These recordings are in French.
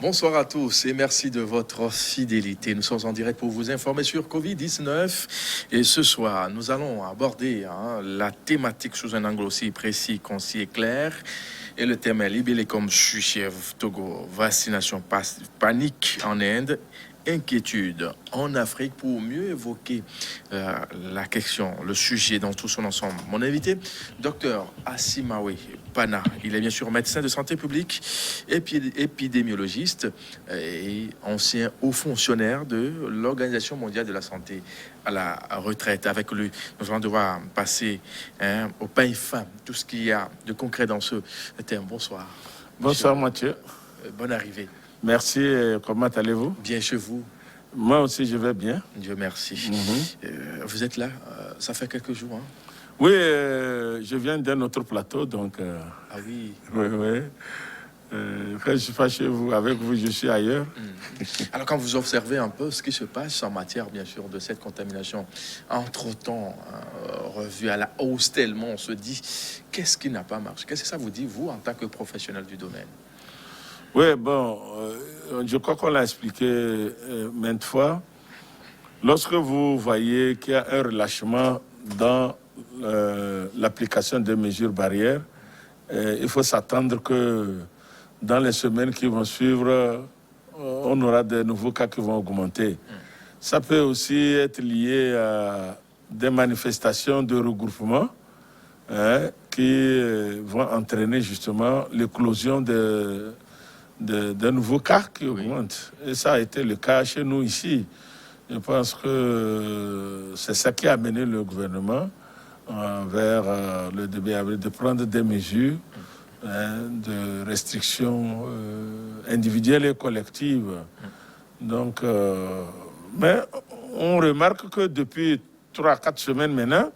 Bonsoir à tous et merci de votre fidélité. Nous sommes en direct pour vous informer sur Covid-19 et ce soir, nous allons aborder la thématique sous un angle aussi précis, concis et clair. Et le thème est libellé comme sujet Togo, vaccination panique en Inde, inquiétude en Afrique pour mieux évoquer la question, le sujet dans tout son ensemble. Mon invité, docteur Asimawe Pana, il est bien sûr médecin de santé publique, épidémiologiste et ancien haut fonctionnaire de l'Organisation mondiale de la santé à la retraite. Avec lui, nous allons devoir passer au pain fin, tout ce qu'il y a de concret dans ce thème. Bonsoir. Bonsoir Mathieu. Bonne arrivée. Merci, comment allez-vous? Bien chez vous. Moi aussi, je vais bien. Dieu merci. Vous êtes là, ça fait quelques jours. Hein? Oui, je viens d'un autre plateau, donc... Ah oui. Oui. Quand je ne suis pas chez vous, avec vous, je suis ailleurs. Alors, quand vous observez un peu ce qui se passe en matière, bien sûr, de cette contamination, entre-temps, revue à la hausse tellement, on se dit, qu'est-ce qui n'a pas marché? Qu'est-ce que ça vous dit, vous, en tant que professionnel du domaine? Oui, bon, je crois qu'on l'a expliqué maintes fois. Lorsque vous voyez qu'il y a un relâchement dans l'application des mesures barrières, il faut s'attendre que dans les semaines qui vont suivre, on aura de nouveaux cas qui vont augmenter. Ça peut aussi être lié à des manifestations de regroupement qui vont entraîner justement l'éclosion de nouveaux cas qui augmentent. Et ça a été le cas chez nous ici. Je pense que c'est ça qui a amené le gouvernement vers le début avril de prendre des mesures de restrictions individuelles et collectives. Donc, mais on remarque que depuis 3 à 4 semaines maintenant,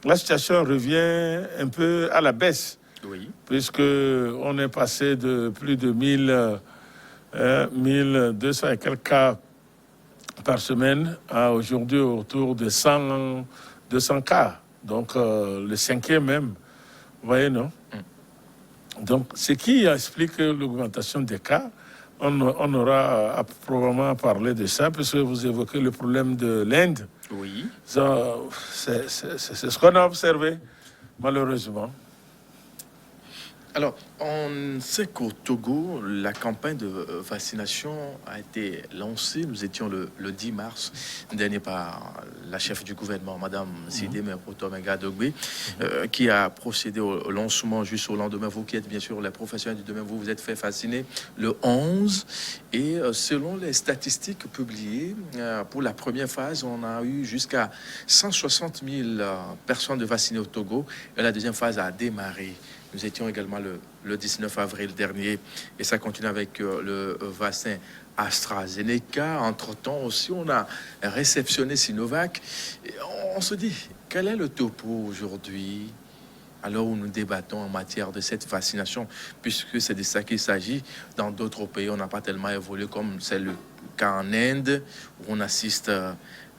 la situation revient un peu à la baisse. Oui. Puisque on est passé de plus de 1200 et quelques cas par semaine à aujourd'hui autour de 200 cas. Donc le 5e même, vous voyez, non? Donc ce qui explique l'augmentation des cas, on aura probablement parlé de ça, puisque vous évoquez le problème de l'Inde. Oui. C'est ce qu'on a observé, malheureusement. Alors, on sait qu'au Togo, la campagne de vaccination a été lancée. Nous étions le 10 mars dernier par la chef du gouvernement, Madame Sidé Meroto-Menga Dogbe, qui a procédé au lancement juste au lendemain. Vous qui êtes bien sûr les professionnels du domaine, vous êtes fait vacciner le 11. Et selon les statistiques publiées, pour la première phase, on a eu jusqu'à 160 000 personnes de vaccinées au Togo. Et la deuxième phase a démarré. Nous étions également le 19 avril dernier et ça continue avec le vaccin AstraZeneca. Entre-temps aussi, on a réceptionné Sinovac. Et on se dit, quel est le topo aujourd'hui alors où nous débattons en matière de cette vaccination, puisque c'est de ça qu'il s'agit. Dans d'autres pays, on n'a pas tellement évolué comme c'est le cas en Inde, où on assiste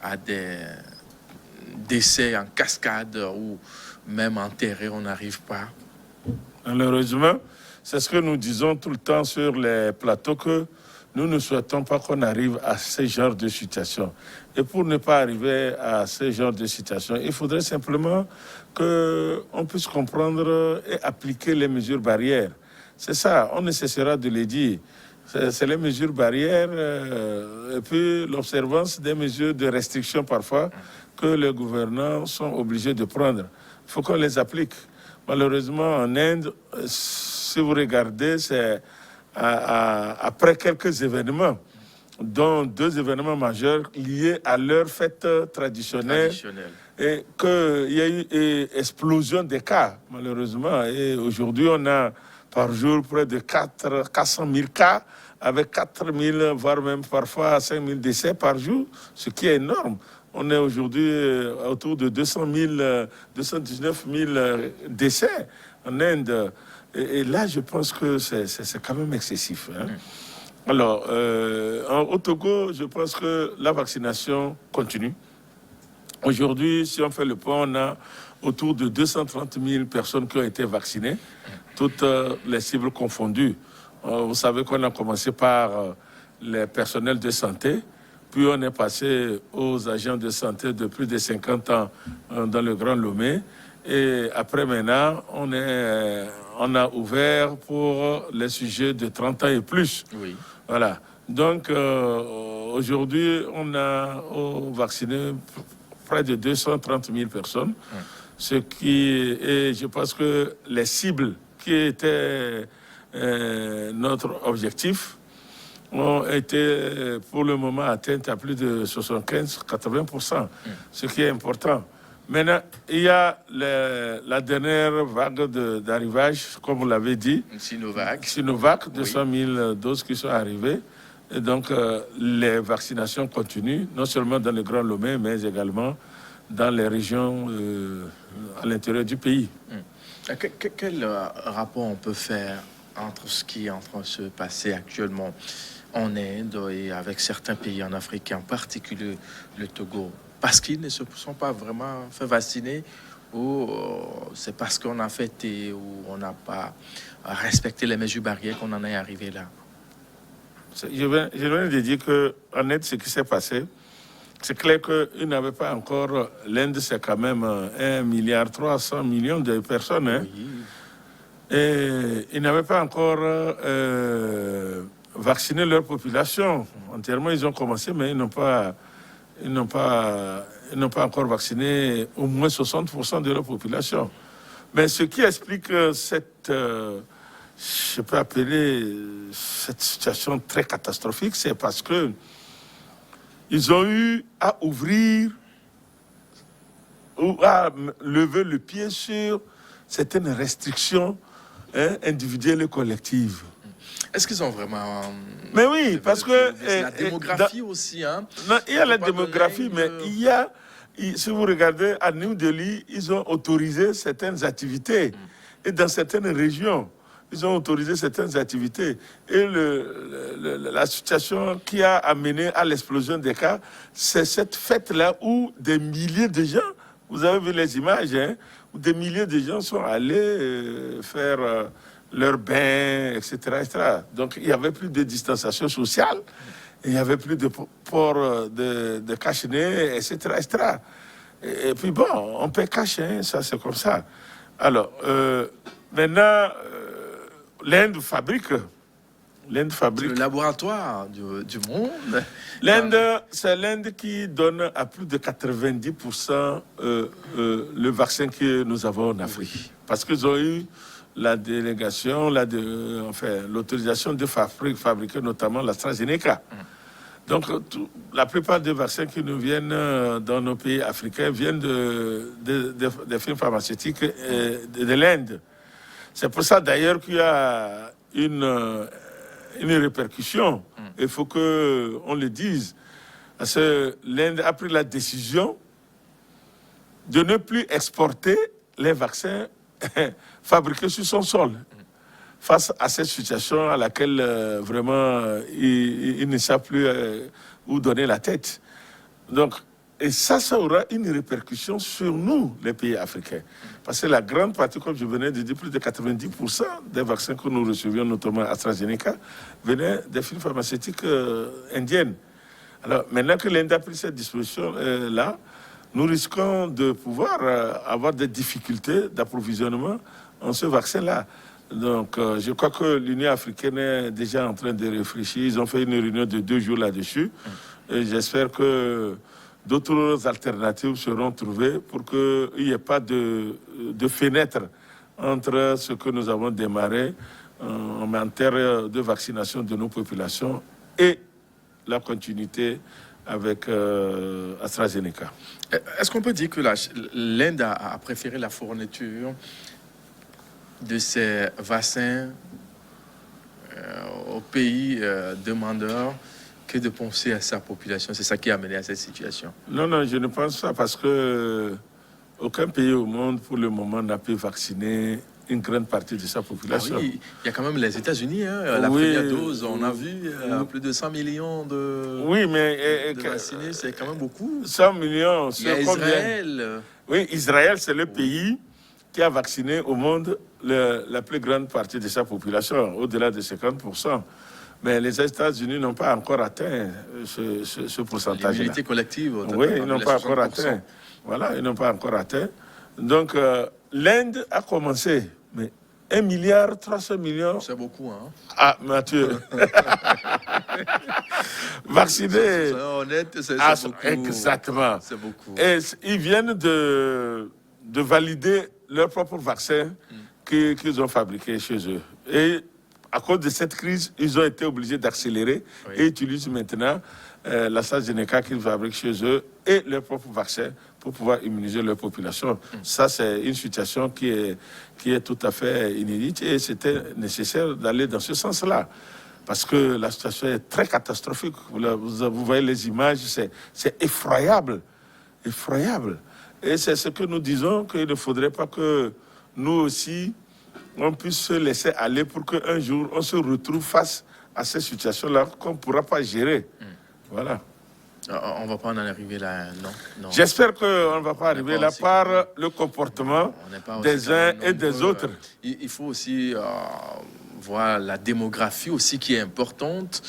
à des décès en cascade ou même enterrés, on n'arrive pas. Malheureusement, c'est ce que nous disons tout le temps sur les plateaux, que nous ne souhaitons pas qu'on arrive à ce genre de situation. Et pour ne pas arriver à ce genre de situation, il faudrait simplement qu'on puisse comprendre et appliquer les mesures barrières. C'est ça, on ne cessera de le dire. C'est les mesures barrières et puis l'observance des mesures de restriction parfois que les gouvernants sont obligés de prendre. Il faut qu'on les applique. Malheureusement, en Inde, si vous regardez, c'est après quelques événements, dont 2 événements majeurs liés à leur fête traditionnelle. Et qu'il y a eu une explosion des cas, malheureusement. Et aujourd'hui, on a par jour près de 400 000 cas, avec 4 000, voire même parfois 5 000 décès par jour, ce qui est énorme. On est aujourd'hui autour de 219 000 décès en Inde. Et là, je pense que c'est quand même excessif. Hein. Alors, au Togo, je pense que la vaccination continue. Aujourd'hui, si on fait le point, on a autour de 230 000 personnes qui ont été vaccinées, toutes les cibles confondues. Vous savez qu'on a commencé par les personnels de santé, puis on est passé aux agents de santé de plus de 50 ans dans le Grand Lomé. Et après maintenant, on a ouvert pour les sujets de 30 ans et plus. Oui. Voilà. Donc aujourd'hui, on a vacciné près de 230 000 personnes. Ce qui est, je pense que les cibles qui étaient notre objectif ont été pour le moment atteintes à plus de 75-80%, ce qui est important. Maintenant, il y a la dernière vague d'arrivage, comme vous l'avez dit. Sinovac, 200 000 doses qui sont arrivées. Et donc, les vaccinations continuent, non seulement dans le Grand Lomé, mais également dans les régions à l'intérieur du pays. Quel rapport on peut faire entre ce qui est en train de se passer actuellement en Inde et avec certains pays en Afrique, en particulier le Togo, parce qu'ils ne se sont pas vraiment fait vacciner, ou c'est parce qu'on a fêté ou on n'a pas respecté les mesures barrières qu'on en est arrivé là? Je viens de dire qu'en Inde, ce qui s'est passé, c'est clair qu'ils n'avaient pas encore... L'Inde, c'est quand même 1,3 milliard de personnes. Hein. Oui. Et ils n'avaient pas encore vacciné leur population. Entièrement, ils ont commencé, mais ils n'ont pas encore vacciné au moins 60% de leur population. Mais ce qui explique cette, je peux appeler cette situation très catastrophique, c'est parce que ils ont eu à ouvrir ou à lever le pied sur certaines restrictions individuelles et collectives. Est-ce qu'ils ont vraiment... Mais oui, parce que... la démographie aussi, hein. Non, il y a la démographie, mais il y a... Si vous regardez, à New Delhi, ils ont autorisé certaines activités. Et dans certaines régions, ils ont autorisé certaines activités. Et la situation qui a amené à l'explosion des cas, c'est cette fête-là où des milliers de gens, vous avez vu les images, hein, où des milliers de gens sont allés faire leur bain, etc., etc. Donc il n'y avait plus de distanciation sociale, il n'y avait plus de port de cache-nez, etc., etc. Et puis bon, on peut cacher, hein, ça c'est comme ça. Alors, maintenant... L'Inde fabrique. Le laboratoire du monde. L'Inde, c'est l'Inde qui donne à plus de 90% le vaccin que nous avons en Afrique. Parce qu'ils ont eu la délégation, l'autorisation de fabriquer notamment l'AstraZeneca. Donc, la plupart des vaccins qui nous viennent dans nos pays africains viennent des firmes pharmaceutiques de l'Inde. C'est pour ça d'ailleurs qu'il y a une répercussion. Il faut qu'on le dise. Parce que l'Inde a pris la décision de ne plus exporter les vaccins fabriqués sur son sol. Face à cette situation à laquelle vraiment il ne sait plus où donner la tête. Donc, et ça aura une répercussion sur nous, les pays africains. Parce que la grande partie, comme je venais de dire, plus de 90% des vaccins que nous recevions, notamment AstraZeneca, venaient des firmes pharmaceutiques indiennes. Alors, maintenant que l'Inde a pris cette disposition-là, nous risquons de pouvoir avoir des difficultés d'approvisionnement en ce vaccin-là. Donc, je crois que l'Union africaine est déjà en train de réfléchir. Ils ont fait une réunion de 2 jours là-dessus. Et j'espère que d'autres alternatives seront trouvées pour qu'il n'y ait pas de fenêtre entre ce que nous avons démarré en matière de vaccination de nos populations et la continuité avec AstraZeneca. Est-ce qu'on peut dire que l'Inde a préféré la fourniture de ces vaccins aux pays demandeurs que de penser à sa population? C'est ça qui a mené à cette situation. Non, je ne pense pas parce que aucun pays au monde pour le moment n'a pu vacciner une grande partie de sa population. Ah oui, il y a quand même les États-Unis, hein, la première dose, on a vu plus de 100 millions de, de vaccinés, c'est quand même beaucoup. 100 millions, il y a Israël. Oui, Israël, c'est le pays qui a vacciné au monde la plus grande partie de sa population, au-delà de 50%. Mais les États-Unis n'ont pas encore atteint ce pourcentage-là. L'immunité collective. Oui, ils n'ont pas encore atteint. Voilà, ils n'ont pas encore atteint. Donc, l'Inde a commencé, mais 1,3 milliard. C'est beaucoup, hein? Ah, Mathieu. Vacciner. Honnête, c'est beaucoup. Exactement. C'est beaucoup. Et ils viennent de valider leur propre vaccin qu'ils ont fabriqué chez eux. Et à cause de cette crise, ils ont été obligés d'accélérer et utilisent maintenant l'AstraZeneca qu'ils fabriquent chez eux et leur propre vaccin pour pouvoir immuniser leur population. Ça, c'est une situation qui est tout à fait inédite et c'était nécessaire d'aller dans ce sens-là. Parce que la situation est très catastrophique. Vous voyez les images, c'est effroyable. Effroyable. Et c'est ce que nous disons, qu'il ne faudrait pas que nous aussi, on puisse se laisser aller pour qu'un jour, on se retrouve face à ces situations-là qu'on ne pourra pas gérer. Voilà. On ne va pas en arriver là, non. J'espère qu'on ne va pas arriver là par le comportement des uns et des autres. Il faut aussi voir la démographie aussi qui est importante.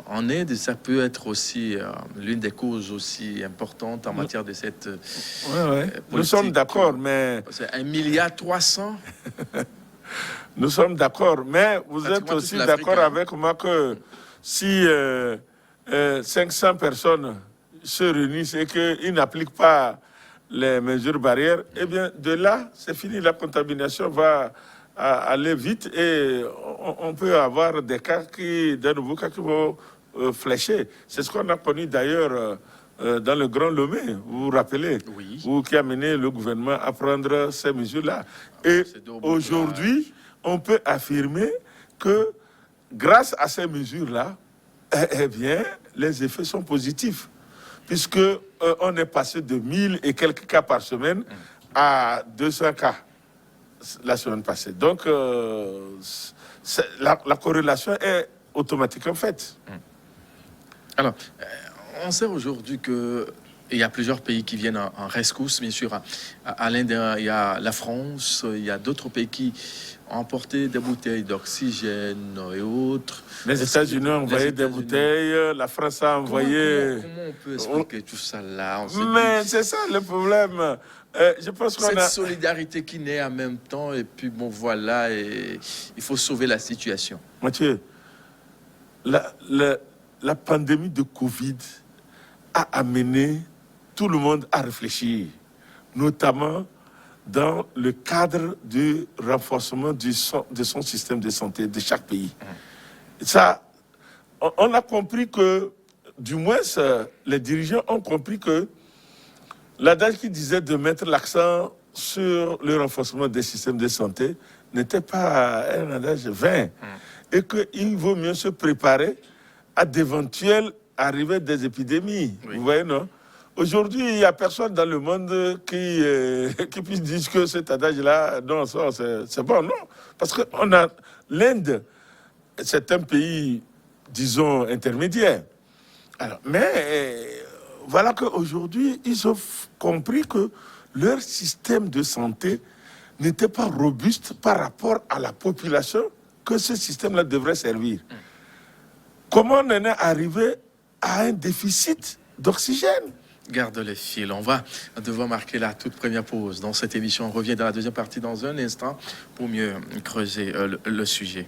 En Inde, ça peut être aussi l'une des causes aussi importantes en matière de cette Nous sommes d'accord, mais... C'est 1,3 milliard. Nous sommes d'accord, mais vous êtes aussi d'accord avec moi que si 500 personnes se réunissent et qu'ils n'appliquent pas les mesures barrières, eh bien, de là, c'est fini. La contamination va aller vite et on peut avoir des cas qui vont flécher. C'est ce qu'on a connu d'ailleurs dans le Grand Lomé, vous vous rappelez, ou qui a mené le gouvernement à prendre ces mesures-là. Et aujourd'hui, on peut affirmer que grâce à ces mesures-là, eh bien, les effets sont positifs, puisque on est passé de 1000 et quelques cas par semaine à 200 cas la semaine passée. Donc, la corrélation est automatiquement faite. Alors, on sait aujourd'hui qu'il y a plusieurs pays qui viennent en rescousse, bien sûr. À l'Inde, il y a la France, il y a d'autres pays qui ont emporté des bouteilles d'oxygène et autres. Les États-Unis ont envoyé des bouteilles, la France a envoyé... Comment on peut expliquer tout ça là? Mais c'est ça le problème. Je pense qu'on cette solidarité qui naît en même temps, et puis bon, voilà, et il faut sauver la situation. Mathieu, la pandémie de Covid a amené tout le monde à réfléchir, notamment dans le cadre du renforcement de son système de santé de chaque pays. Ça, on a compris que, du moins, les dirigeants ont compris que l'adage qui disait de mettre l'accent sur le renforcement des systèmes de santé n'était pas un adage vain et qu'il vaut mieux se préparer à d'éventuelles arrivées des épidémies. Vous voyez, non? Aujourd'hui, il n'y a personne dans le monde qui puisse dire que cet adage-là, non, c'est bon, non. Parce que l'Inde, c'est un pays, disons, intermédiaire. Alors, mais voilà qu'aujourd'hui, ils ont compris que leur système de santé n'était pas robuste par rapport à la population que ce système-là devrait servir. Comment on en est arrivé à un déficit d'oxygène? Garde les fils. On va devoir marquer la toute première pause dans cette émission. On revient dans la deuxième partie dans un instant pour mieux creuser le sujet.